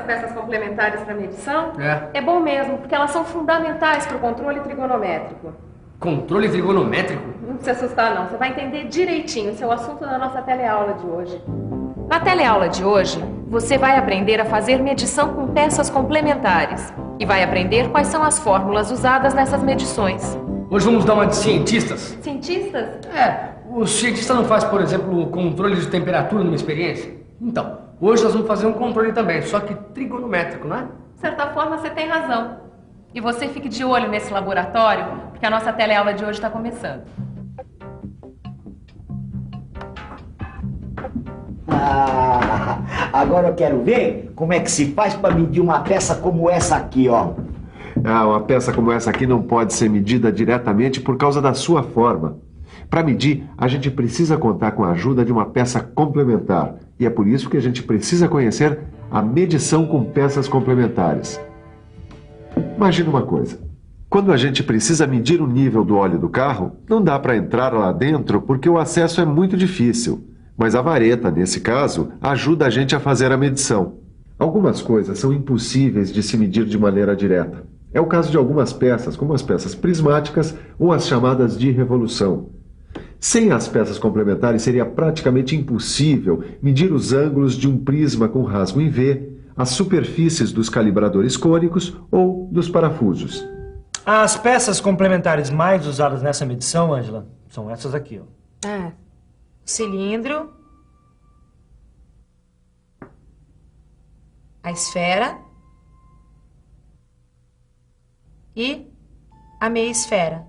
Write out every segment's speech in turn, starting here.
essas peças complementares para medição? É bom mesmo, porque elas são fundamentais para o controle trigonométrico. Controle trigonométrico? Não precisa assustar não, você vai entender direitinho, esse é o assunto da nossa teleaula de hoje. Na teleaula de hoje, você vai aprender a fazer medição com peças complementares e vai aprender quais são as fórmulas usadas nessas medições. Hoje vamos dar uma de cientistas. Cientistas? O cientista não faz, por exemplo, controle de temperatura numa experiência? Então, hoje nós vamos fazer um controle também, só que trigonométrico, não é? De certa forma, você tem razão. E você fique de olho nesse laboratório, porque a nossa teleaula de hoje está começando. Agora eu quero ver como é que se faz para medir uma peça como essa aqui, ó. Uma peça como essa aqui não pode ser medida diretamente por causa da sua forma. Para medir, a gente precisa contar com a ajuda de uma peça complementar. E é por isso que a gente precisa conhecer a medição com peças complementares. Imagina uma coisa. Quando a gente precisa medir o nível do óleo do carro, não dá para entrar lá dentro porque o acesso é muito difícil. Mas a vareta, nesse caso, ajuda a gente a fazer a medição. Algumas coisas são impossíveis de se medir de maneira direta. É o caso de algumas peças, como as peças prismáticas ou as chamadas de revolução. Sem as peças complementares, seria praticamente impossível medir os ângulos de um prisma com rasgo em V, as superfícies dos calibradores cônicos ou dos parafusos. As peças complementares mais usadas nessa medição, Ângela, são essas aqui, ó. Cilindro, a esfera e a meia esfera.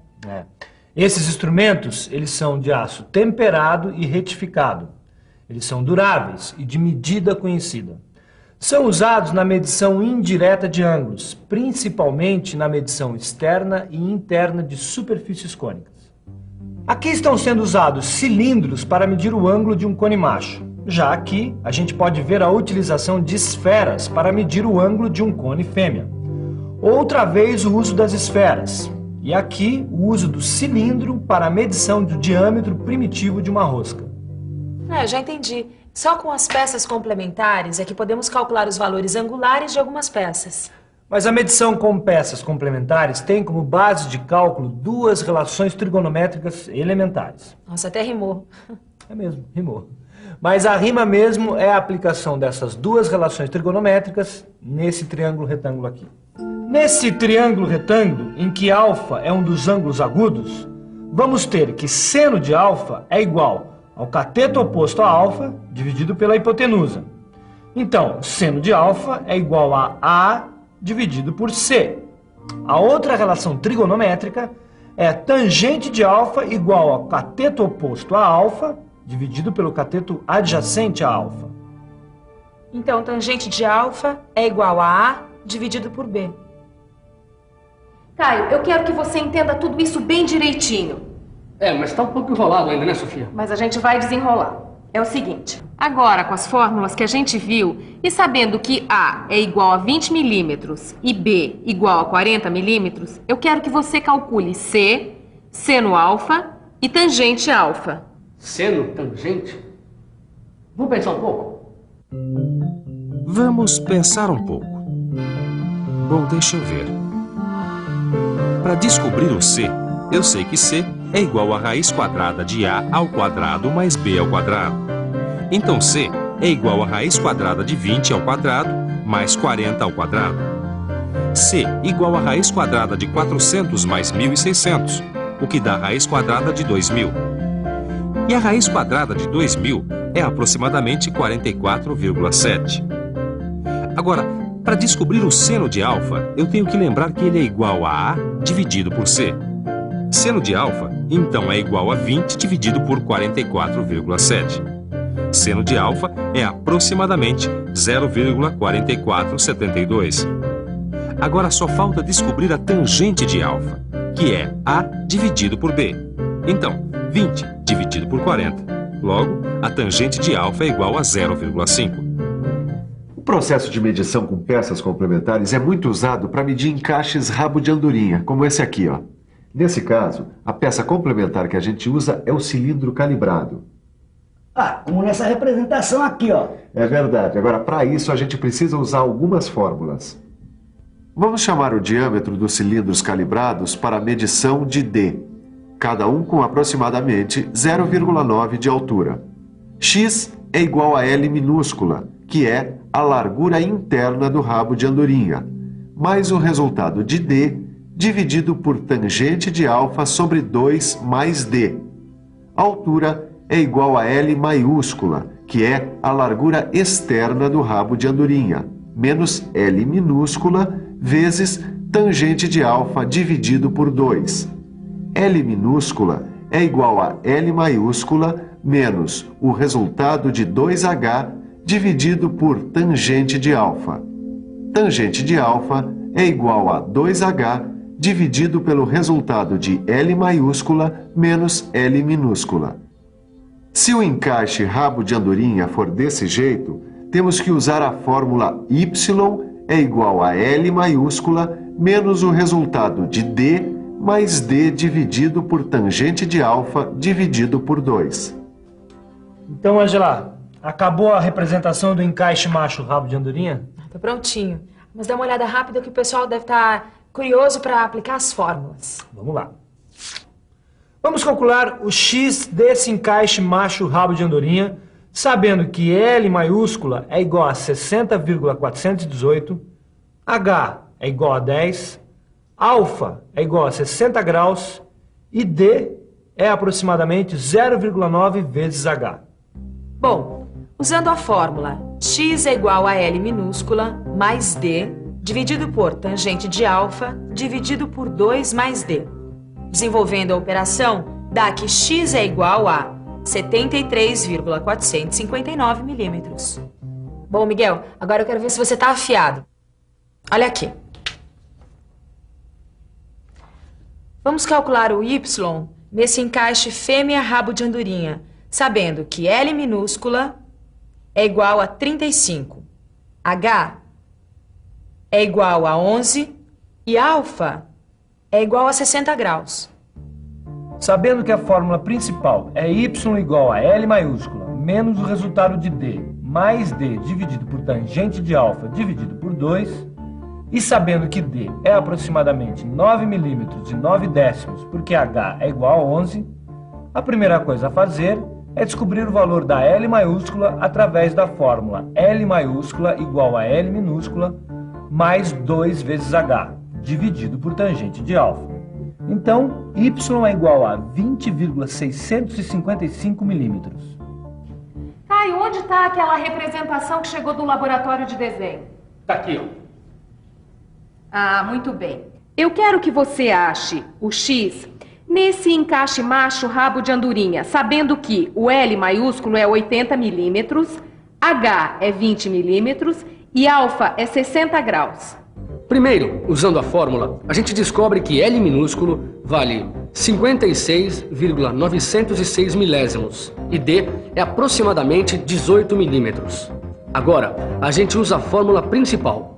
Esses instrumentos, eles são de aço temperado e retificado. Eles são duráveis e de medida conhecida. São usados na medição indireta de ângulos, principalmente na medição externa e interna de superfícies cônicas. Aqui estão sendo usados cilindros para medir o ângulo de um cone macho. Já aqui, a gente pode ver a utilização de esferas para medir o ângulo de um cone fêmea. Outra vez o uso das esferas. E aqui o uso do cilindro para a medição do diâmetro primitivo de uma rosca. Já entendi. Só com as peças complementares é que podemos calcular os valores angulares de algumas peças. Mas a medição com peças complementares tem como base de cálculo duas relações trigonométricas elementares. Nossa, até rimou. É mesmo, rimou. Mas a rima mesmo é a aplicação dessas duas relações trigonométricas nesse triângulo retângulo aqui. Nesse triângulo retângulo, em que alfa é um dos ângulos agudos, vamos ter que seno de alfa é igual ao cateto oposto a alfa dividido pela hipotenusa. Então, seno de alfa é igual a dividido por C. A outra relação trigonométrica é tangente de alfa igual ao cateto oposto a alfa dividido pelo cateto adjacente a alfa. Então, tangente de alfa é igual a A dividido por B. Caio, eu quero que você entenda tudo isso bem direitinho. Mas está um pouco enrolado ainda, né, Sofia? Mas a gente vai desenrolar. É o seguinte, agora com as fórmulas que a gente viu e sabendo que A é igual a 20 milímetros e B igual a 40 milímetros, eu quero que você calcule C, seno alfa e tangente alfa. Seno, tangente? Vamos pensar um pouco? Vamos pensar um pouco. Bom, deixa eu ver. Para descobrir o C, eu sei que C é igual a raiz quadrada de A ao quadrado mais B ao quadrado. Então C é igual a raiz quadrada de 20 ao quadrado mais 40 ao quadrado. C igual a raiz quadrada de 400 mais 1.600, o que dá a raiz quadrada de 2.000. E a raiz quadrada de 2.000 é aproximadamente 44,7. Agora, para descobrir o seno de alfa, eu tenho que lembrar que ele é igual a dividido por C. Seno de alfa, então, é igual a 20 dividido por 44,7. Seno de alfa é aproximadamente 0,4472. Agora só falta descobrir a tangente de alfa, que é A dividido por B. Então, 20 dividido por 40. Logo, a tangente de alfa é igual a 0,5. O processo de medição com peças complementares é muito usado para medir encaixes rabo de andorinha, como esse aqui, ó. Nesse caso, a peça complementar que a gente usa é o cilindro calibrado. Ah, como nessa representação aqui, ó. É verdade. Agora, para isso, a gente precisa usar algumas fórmulas. Vamos chamar o diâmetro dos cilindros calibrados para a medição de D, cada um com aproximadamente 0,9 de altura. X é igual a L minúscula, que é a largura interna do rabo de andorinha, mais o resultado de D dividido por tangente de alfa sobre 2 mais D. A altura é igual a L maiúscula, que é a largura externa do rabo de andorinha, menos L minúscula vezes tangente de alfa dividido por 2. L minúscula é igual a L maiúscula menos o resultado de 2H dividido por tangente de alfa. Tangente de alfa é igual a 2H dividido pelo resultado de L maiúscula menos L minúscula. Se o encaixe rabo de andorinha for desse jeito, temos que usar a fórmula Y é igual a L maiúscula menos o resultado de D mais D dividido por tangente de alfa dividido por 2. Então, Angela, acabou a representação do encaixe macho rabo de andorinha? Tá prontinho. Mas dá uma olhada rápida que o pessoal deve estar curioso para aplicar as fórmulas. Vamos lá. Vamos calcular o x desse encaixe macho rabo de andorinha, sabendo que L maiúscula é igual a 60,418, H é igual a 10, alfa é igual a 60 graus e D é aproximadamente 0,9 vezes H. Bom, usando a fórmula x é igual a L minúscula mais D dividido por tangente de alfa dividido por 2 mais D. Desenvolvendo a operação, dá que x é igual a 73,459 milímetros. Bom, Miguel, agora eu quero ver se você está afiado. Olha aqui. Vamos calcular o y nesse encaixe fêmea-rabo de andorinha, sabendo que L minúscula é igual a 35, H é igual a 11 e alfa é igual a 60 graus. Sabendo que a fórmula principal é y igual a L maiúscula menos o resultado de D mais D dividido por tangente de alfa dividido por 2, e sabendo que D é aproximadamente 9 milímetros e 9 décimos porque H é igual a 11, a primeira coisa a fazer é descobrir o valor da L maiúscula através da fórmula L maiúscula igual a L minúscula mais 2 vezes H, dividido por tangente de alfa. Então, y é igual a 20,655 milímetros. Caio, onde está aquela representação que chegou do laboratório de desenho? Tá aqui, ó. Ah, muito bem. Eu quero que você ache o X nesse encaixe macho rabo de andorinha, sabendo que o L maiúsculo é 80 milímetros, H é 20 milímetros e alfa é 60 graus. Primeiro, usando a fórmula, a gente descobre que L minúsculo vale 56,906 milésimos e D é aproximadamente 18 milímetros. Agora, a gente usa a fórmula principal.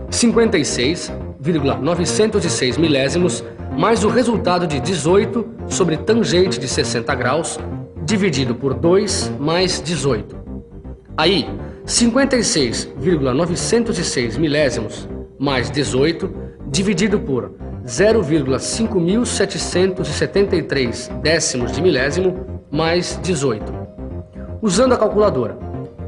56,906 milésimos mais o resultado de 18 sobre tangente de 60 graus dividido por 2 mais 18. Aí, 56,906 milésimos mais 18 dividido por 0,5773 décimos de milésimo mais 18. Usando a calculadora,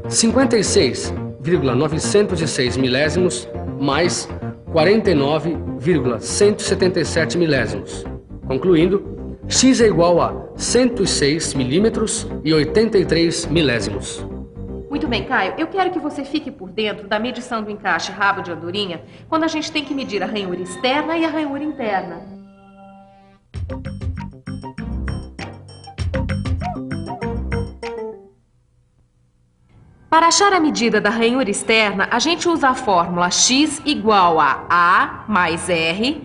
56,906 milésimos mais 49,177 milésimos. Concluindo, x é igual a 106 milímetros e 83 milésimos. Muito bem, Caio, eu quero que você fique por dentro da medição do encaixe rabo de andorinha quando a gente tem que medir a ranhura externa e a ranhura interna. Para achar a medida da ranhura externa, a gente usa a fórmula x igual a mais R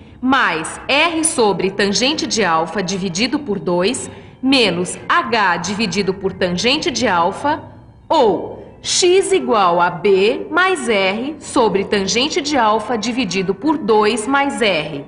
sobre tangente de alfa dividido por 2 menos H dividido por tangente de alfa, ou x igual a B mais R sobre tangente de alfa dividido por 2 mais R.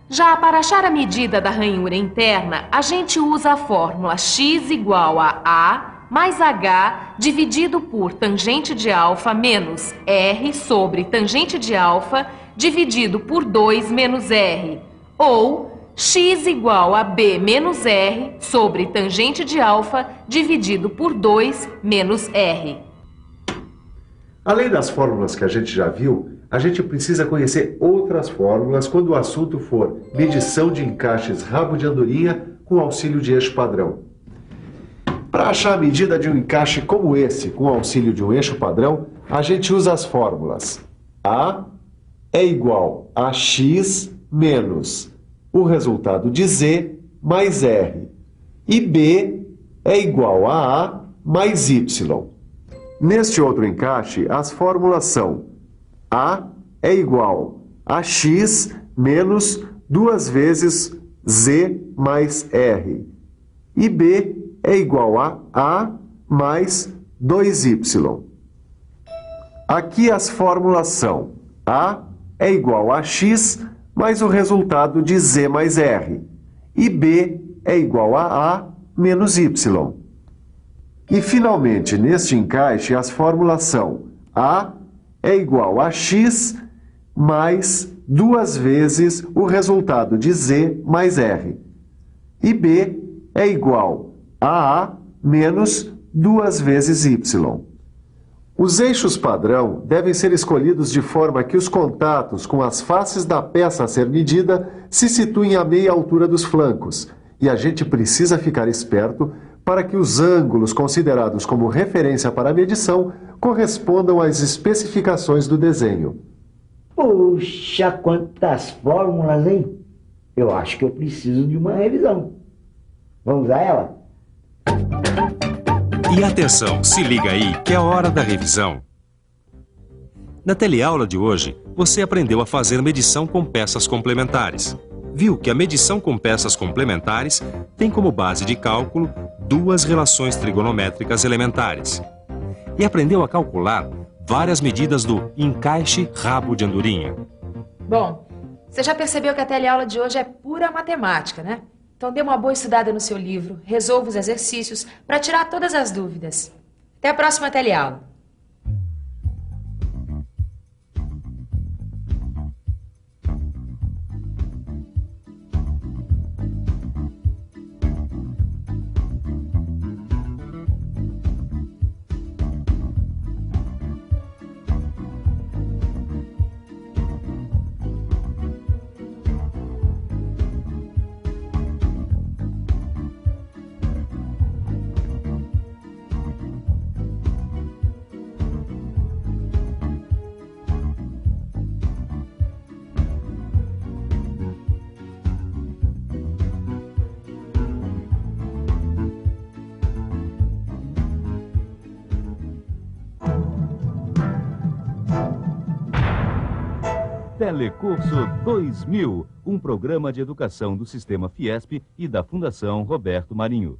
Já para achar a medida da ranhura interna, a gente usa a fórmula x igual a mais H dividido por tangente de alfa menos R sobre tangente de alfa dividido por 2 menos R. Ou x igual a B menos R sobre tangente de alfa dividido por 2 menos R. Além das fórmulas que a gente já viu, a gente precisa conhecer outras fórmulas quando o assunto for medição de encaixes rabo de andorinha com auxílio de eixo padrão. Para achar a medida de um encaixe como esse, com auxílio de um eixo padrão, a gente usa as fórmulas. A é igual a x menos o resultado de z mais r. E B é igual a A mais Y. Neste outro encaixe, as fórmulas são: A é igual a x menos 2 vezes z mais r. E B é igual a mais 2y. Aqui as fórmulas são: A é igual a x mais o resultado de z mais r. E B é igual a A menos y. E, finalmente, neste encaixe, as fórmulas são: A é igual a x mais 2 vezes o resultado de z mais r. E B é igual a A menos 2 vezes y. Os eixos padrão devem ser escolhidos de forma que os contatos com as faces da peça a ser medida se situem à meia altura dos flancos, e a gente precisa ficar esperto para que os ângulos considerados como referência para a medição correspondam às especificações do desenho. Puxa, quantas fórmulas, hein? Eu acho que eu preciso de uma revisão. Vamos a ela? E atenção, se liga aí que é hora da revisão. Na teleaula de hoje, você aprendeu a fazer medição com peças complementares. Viu que a medição com peças complementares tem como base de cálculo duas relações trigonométricas elementares. E aprendeu a calcular várias medidas do encaixe rabo de andorinha. Bom, você já percebeu que a teleaula de hoje é pura matemática, né? Então dê uma boa estudada no seu livro, resolva os exercícios para tirar todas as dúvidas. Até a próxima teleaula. Telecurso 2000, um programa de educação do Sistema Fiesp e da Fundação Roberto Marinho.